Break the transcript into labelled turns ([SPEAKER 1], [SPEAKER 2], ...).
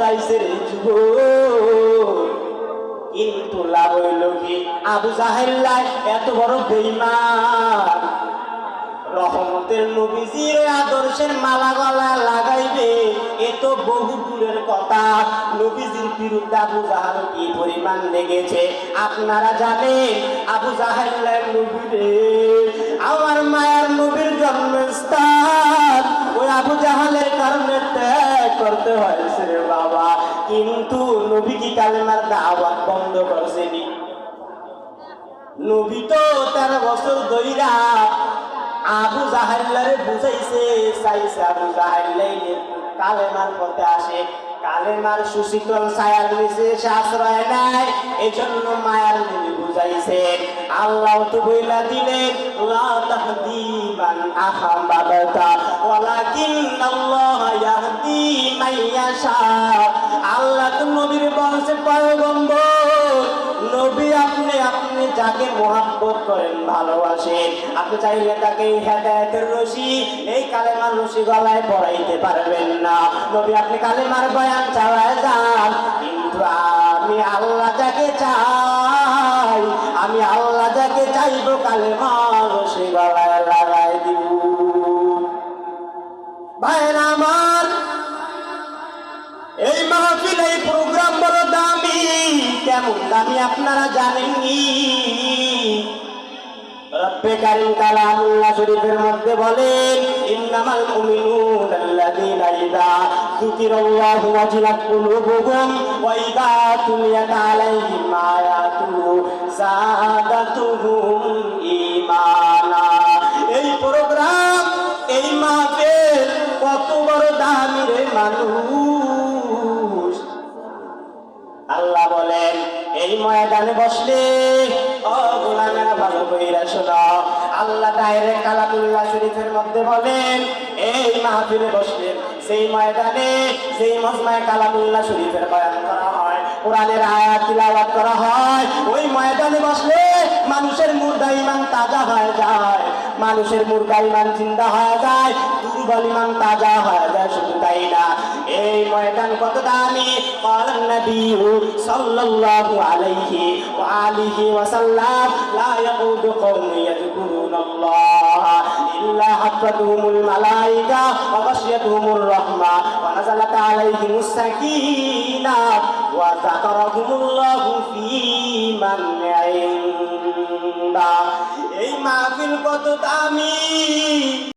[SPEAKER 1] বুঝাইছে রে যুবক, কিন্তু লাভ হইল কি? আবু জাহেল এত বড় বেঈমান, রহমতের নবীজির আদর্শের মালা গলা লাগাইবে এ তো বহু দূরের কথা। নবীজির বিরুদ্ধে আবু জাহেল কি পরিমাণ লেগেছে আপনারা জানেন? আবু জাহেল নবীরে, আমার মায়ার নবীর জন্মস্থান ওই আবু জাহেলের কারণে ত্যাগ করতে হয়েছে রে বাবা। কিন্তু নবী কি কালেমার দাওয়াত বন্ধ করছেনি? নবী তো 13 বছর ধইরা আবু জাহেলরে বুঝাইছে, চাইছে আবু জাহেল কালেমার পথে আসে, কালেমার সুশীতল ছায়ার নিচে সে আশ্রয় নেয়। এই জন্য মায়ার নবী বুঝাইছে। আল্লাহ তো বইলা দিলেন, লা তাহদি মান আহবাবতা ওয়ালাকিন্নাল্লাহ ইয়াহদি মান ইয়াশা। আল্লাহ তো নবীর বংশে পয়গম্বর, নবী আপনি যাকে মহব্বত করেন, ভালোবাসেন, আপনি চাইলে তাকে হেদায়েতের রশি, এই কালেমার রশি গলায় পরাইতে পারবেন না। নবী আপনি কালেমার বয়ান চালায় যান, কিন্তু আমি আল্লাহ যাকে চাই, আমি আল্লাহ যাকে চাইবো কালেমার রশি গলায় লাগাই দিব। ভাইরা আমার, এই মাহফিল, এই প্রোগ্রাম বড় দামি। কেমন দামি আপনারা জানেননি? রব্বে কারীম কালামুল্লাহ শরীফের মধ্যে বলেন, ইন্নামাল মুমিনুনা আল্লাযীনা ইযা যুকিরাল্লাহু ওয়াজিলাত কুলুবুহুম ওয়া ইযা তুলিয়াত আলাইহিম আয়াতুহু যাদাতুহুম ঈমানা। এই প্রোগ্রাম, এই মাহফিল কত বড় দামি রে মানুষ। আল্লাহ বলেন, এই ময়দানে বসলে ও গোলামেরা ভালো কইরা শোনো, আল্লাহ ডাইরেক্ট কালামুল্লাহ শরীফের মধ্যে বলেন, এই মাহফিলে বসলে, সেই ময়দানে, সেই মজমায়ে কালামুল্লাহ শরীফের বয়ান করা হয়, কোরআনের আয়াত তিলাওয়াত করা হয়, ওই ময়দানে বসলে মানুষের মুর্দা ঈমান তাজা হয়ে যায়, মানুষের মুর্দা ঈমান জিন্দা হয়ে যায়, দুর্বল ঈমান তাজা হয়ে যায়। শুধু তাই না, এই ময়দান কত দামি। ক্বালান নবিয়্যু সাল্লাল্লাহু আলাইহি ওয়া আলিহি ওয়া সাল্লাম, লা ইয়াকুদু কওমুন ইয়াযকুরুনাল্লাহ ইল্লা হাফাতুহুমুল মালায়েকা ওয়া গাশিয়াতুহুমুর রাহমা ওয়া নাযালাত আলাইহিমুস সাকিনাহ ওয়া যাকারাহুমুল্লাহু ফী মান ইনদা। এই মাহফিল কত দামি।